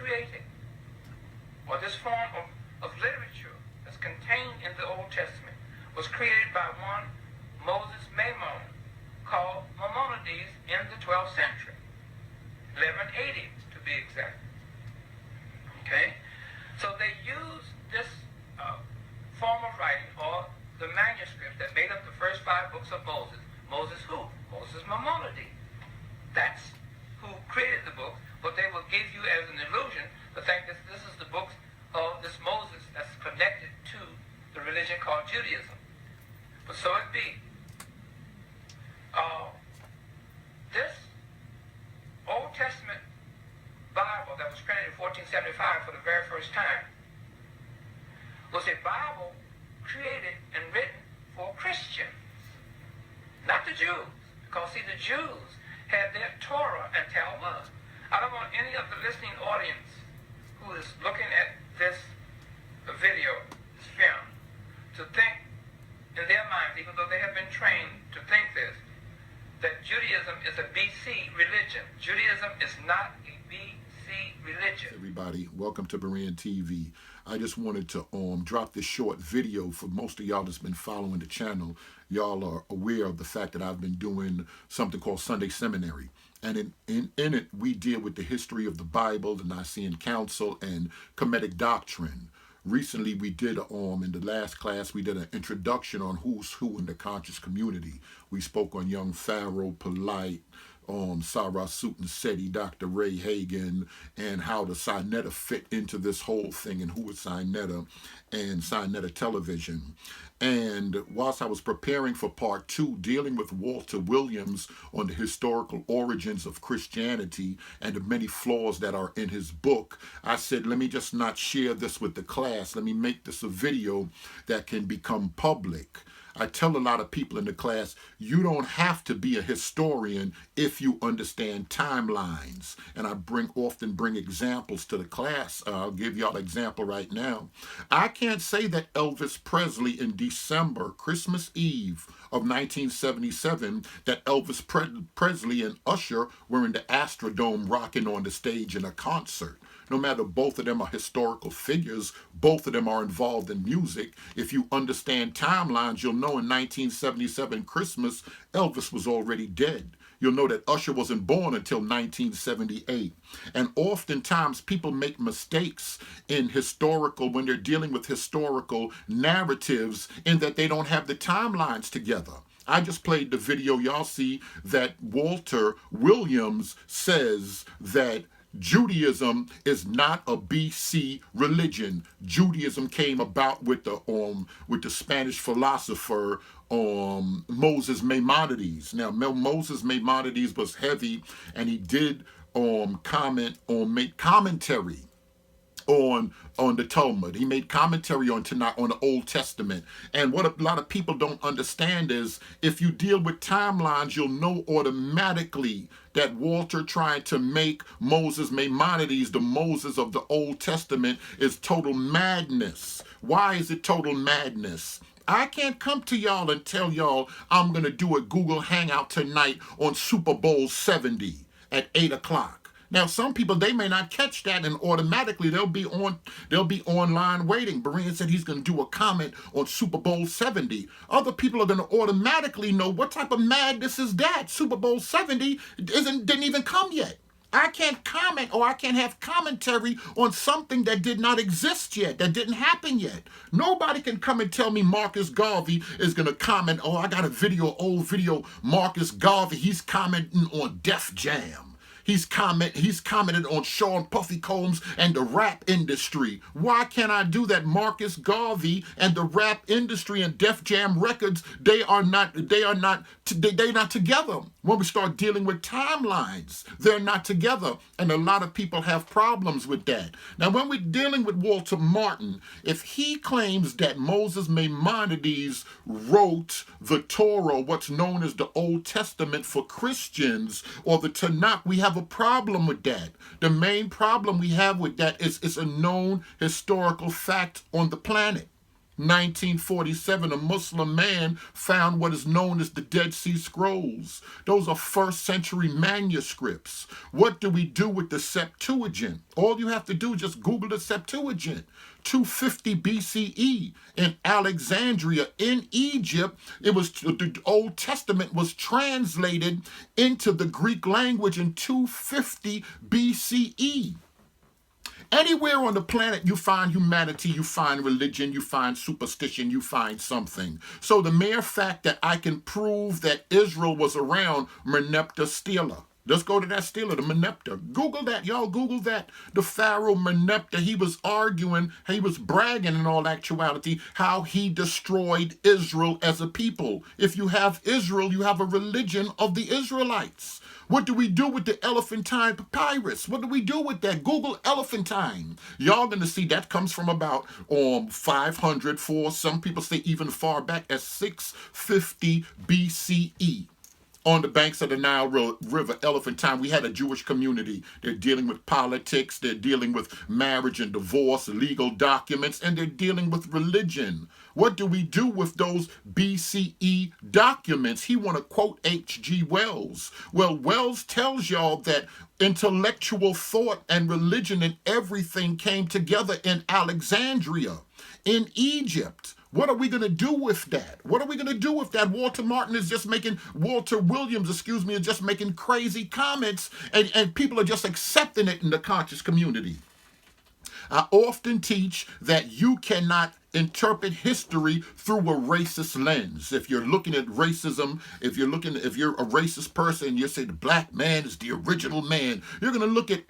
created, or this form of literature that's contained in the Old Testament, was created by one Moses Maimon, called Maimonides, in the 12th century, 1180 to be exact. Okay? So they used this form of writing, or the manuscripts that made up the first 5 books of Moses. Moses who? Moses Maimonides. That's who created the books, but they will give you as an illusion the fact that this is the books of this Moses that's connected to the religion called Judaism. But so it be. This Old Testament Bible that was printed in 1475 for the very first time was a Bible created and written for Christians, not the Jews. Because see, the Jews had their Torah and Talmud. I don't want any of the listening audience who is looking at this video, this film, to think in their minds, even though they have been trained to think this, that Judaism is a BC religion. Judaism is not a BC religion. Everybody, welcome to Berean TV. I just wanted to drop this short video for most of y'all that's been following the channel. Y'all are aware of the fact that I've been doing something called Sunday Seminary. And in it, we deal with the history of the Bible, the Nicene Council, and Kemetic doctrine. Recently, we did, in the last class, we did an introduction on who's who in the conscious community. We spoke on young Pharaoh, Polite, Sarah Sutton Seti, Dr. Ray Hagen, and how the Sinetta fit into this whole thing, and who was Sinetta, and Sinetta television. And whilst I was preparing for part 2, dealing with Walter Williams on the historical origins of Christianity and the many flaws that are in his book, I said, let me just not share this with the class. Let me make this a video that can become public. I tell a lot of people in the class, you don't have to be a historian if you understand timelines. And I often bring examples to the class. I'll give y'all an example right now. I can't say that Elvis Presley in December, Christmas Eve of 1977, that Elvis Presley and Usher were in the Astrodome rocking on the stage in a concert. No matter, both of them are historical figures, both of them are involved in music. If you understand timelines, you'll know in 1977 Christmas, Elvis was already dead. You'll know that Usher wasn't born until 1978. And oftentimes people make mistakes in when they're dealing with historical narratives, in that they don't have the timelines together. I just played the video. Y'all see that Walter Williams says that Judaism is not a BC religion. Judaism came about with the Spanish philosopher Moses Maimonides. Now, Moses Maimonides was heavy, and he did make commentary on the Talmud. He made commentary on Tanakh, on the Old Testament. And what a lot of people don't understand is, if you deal with timelines, you'll know automatically that Walter trying to make Moses Maimonides the Moses of the Old Testament is total madness. Why is it total madness? I can't come to y'all and tell y'all I'm going to do a Google Hangout tonight on Super Bowl 70 at 8 o'clock. Now, some people, they may not catch that, and automatically they'll be online waiting. Berean said he's going to do a comment on Super Bowl 70. Other people are going to automatically know, what type of madness is that? Super Bowl 70 didn't even come yet. I can't comment, or I can't have commentary on something that did not exist yet, that didn't happen yet. Nobody can come and tell me Marcus Garvey is going to comment, I got a old video, Marcus Garvey, he's commenting on Def Jam. He's commented on Sean Puffy Combs and the rap industry. Why can't I do that? Marcus Garvey and the rap industry and Def Jam Records, they're not together. When we start dealing with timelines, they're not together. And a lot of people have problems with that. Now, when we're dealing with Walter Martin, if he claims that Moses Maimonides wrote the Torah, what's known as the Old Testament for Christians, or the Tanakh, we have a problem with that. The main problem we have with that is it's a known historical fact on the planet. 1947, a Muslim man found what is known as the Dead Sea Scrolls. Those are first century manuscripts. What do we do with the Septuagint? All you have to do is just Google the Septuagint. 250 BCE in Alexandria in Egypt, the Old Testament was translated into the Greek language in 250 BCE. Anywhere on the planet you find humanity, you find religion, you find superstition, you find something. So the mere fact that I can prove that Israel was around Merneptah Stela. Let's go to that Stela, the Merneptah. Google that, y'all Google that. The Pharaoh Merneptah, he was arguing, he was bragging in all actuality, how he destroyed Israel as a people. If you have Israel, you have a religion of the Israelites. What do we do with the elephantine papyrus? What do we do with that? Google elephantine. Y'all going to see that comes from about 500 for some people say even far back as 650 BCE. On the banks of the Nile River, elephantine, we had a Jewish community. They're dealing with politics, they're dealing with marriage and divorce, legal documents, and they're dealing with religion. What do we do with those BCE documents? He want to quote H.G. Wells. Well, Wells tells y'all that intellectual thought and religion and everything came together in Alexandria, in Egypt. What are we going to do with that? What are we going to do with that? Walter Williams, is just making crazy comments, and people are just accepting it in the conscious community. I often teach that you cannot interpret history through a racist lens. If you're looking at racism, if you're a racist person, you say the black man is the original man. You're going to look at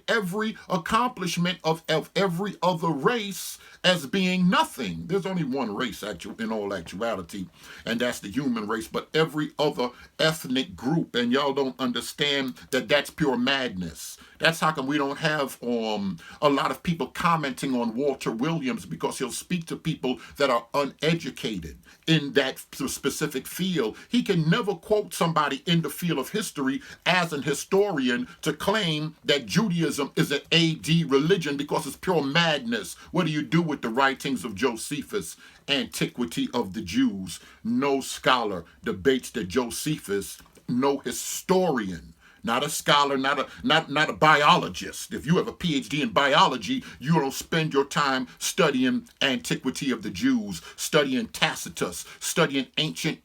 every accomplishment of every other race as being nothing. There's only one race in all actuality, and that's the human race, but every other ethnic group, and y'all don't understand that that's pure madness. That's how come we don't have a lot of people commenting on Walter Williams, because he'll speak to people that are uneducated in that specific field. He can never quote somebody in the field of history as an historian to claim that Judaism is an AD religion, because it's pure madness. What do you do with the writings of Josephus, Antiquity of the Jews? No scholar debates that Josephus, no historian, not a scholar, not a biologist. If you have a PhD in biology, you don't spend your time studying Antiquity of the Jews, studying Tacitus, studying ancient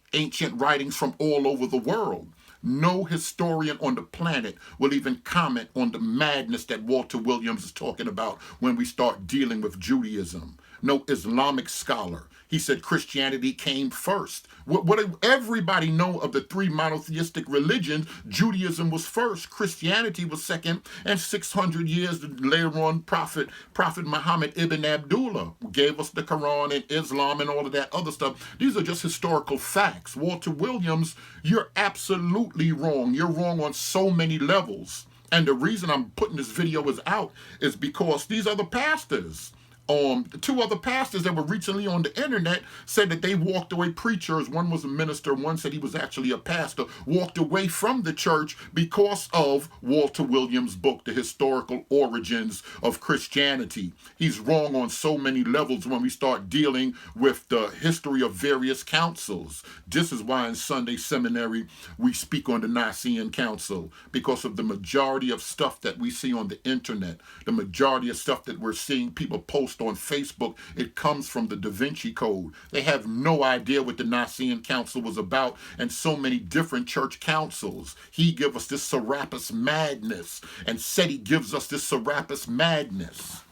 writings from all over the world. No historian on the planet will even comment on the madness that Walter Williams is talking about when we start dealing with Judaism. No Islamic scholar. He said Christianity came first. What everybody know of the three monotheistic religions, Judaism was first, Christianity was second, and 600 years later on, Prophet Muhammad ibn Abdullah gave us the Quran and Islam and all of that other stuff. These are just historical facts. Walter Williams, you're absolutely wrong. You're wrong on so many levels. And the reason I'm putting this video out is because these other pastors, two other pastors that were recently on the internet said that they walked away, preachers, one was a minister, one said he was actually a pastor, walked away from the church because of Walter Williams' book, The Historical Origins of Christianity. He's wrong on so many levels when we start dealing with the history of various councils. This is why in Sunday seminary we speak on the Nicene Council, because of the majority of stuff that we see on the internet, the majority of stuff that we're seeing people post on Facebook, it comes from the Da Vinci Code. They have no idea what the Nicene Council was about, and so many different church councils. He gave us this Serapis madness, and said he gives us this Serapis madness.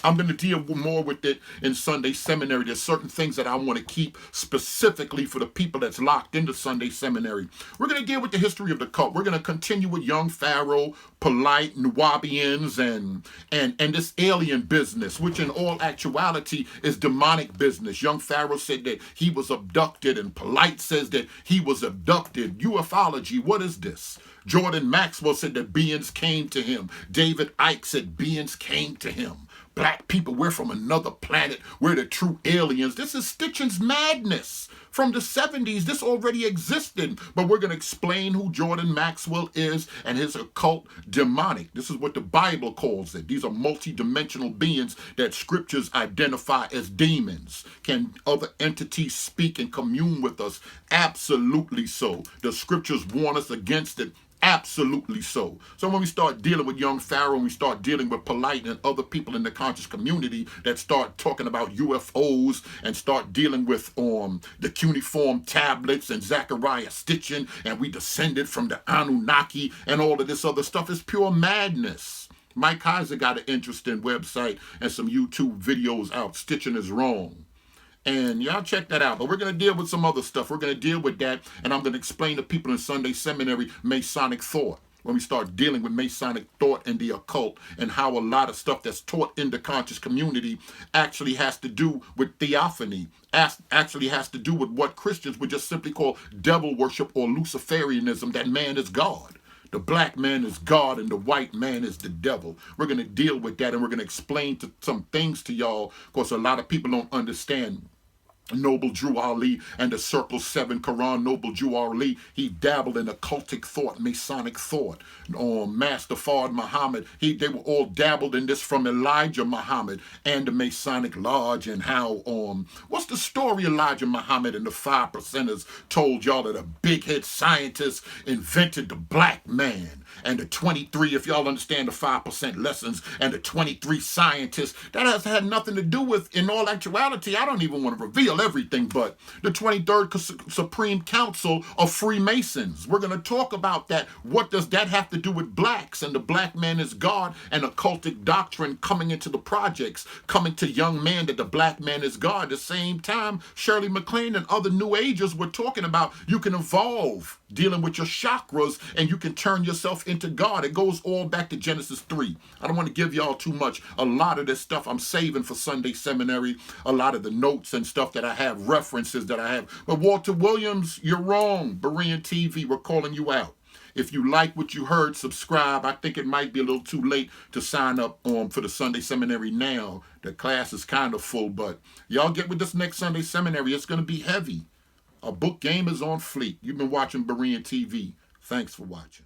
I'm going to deal more with it in Sunday seminary. There's certain things that I want to keep specifically for the people that's locked into Sunday seminary. We're going to deal with the history of the cult. We're going to continue with young Pharaoh, polite Nubians, and this alien business, which in all actuality is demonic business. Young Pharaoh said that he was abducted, and polite says that he was abducted. Ufology, what is this? Jordan Maxwell said that beings came to him. David Icke said beings came to him. black people, we're from another planet, we're the true aliens. This is Stitchen's madness. From the 70s, this already existed, but we're going to explain who Jordan Maxwell is and his occult demonic. This is what the Bible calls it. These are multi-dimensional beings that scriptures identify as demons. Can other entities speak and commune with us? Absolutely so. The scriptures warn us against it. Absolutely so. So when we start dealing with young Pharaoh, and we start dealing with Polite and other people in the conscious community that start talking about UFOs and start dealing with the cuneiform tablets and Zechariah Stitchen, and we descended from the Anunnaki and all of this other stuff, is pure madness. Mike Kaiser got an interesting website and some YouTube videos out. Stitchen is wrong. And y'all check that out. But we're going to deal with some other stuff. We're going to deal with that. And I'm going to explain to people in Sunday Seminary Masonic thought. When we start dealing with Masonic thought and the occult and how a lot of stuff that's taught in the conscious community actually has to do with theophany. Actually has to do with what Christians would just simply call devil worship or Luciferianism, that man is God. The black man is God and the white man is the devil. We're going to deal with that, and we're going to explain some things to y'all, because a lot of people don't understand Noble Drew Ali and the Circle 7 Quran. Noble Drew Ali, he dabbled in occultic thought, Masonic thought. Master Fard Muhammad, they were all dabbled in this from Elijah Muhammad and the Masonic Lodge, and how, what's the story Elijah Muhammad and the 5 percenters told y'all that a big head scientist invented the black man. And the 23, if y'all understand the 5% lessons, and the 23 scientists, that has had nothing to do with, in all actuality, I don't even want to reveal everything, but the 23rd Supreme Council of Freemasons. We're going to talk about that. What does that have to do with blacks and the black man is God and occultic doctrine coming into the projects, coming to young men that the black man is God? At the same time, Shirley MacLaine and other New Agers were talking about you can evolve dealing with your chakras and you can turn yourself into God. It goes all back to Genesis 3. I don't want to give y'all too much. A lot of this stuff I'm saving for Sunday Seminary. A lot of the notes and stuff that I have, references that I have. But Walter Williams, you're wrong. Berean TV, we're calling you out. If you like what you heard, subscribe. I think it might be a little too late to sign up for the Sunday Seminary now. The class is kind of full, but y'all get with this next Sunday Seminary. It's going to be heavy. A book game is on fleek. You've been watching Berean TV. Thanks for watching.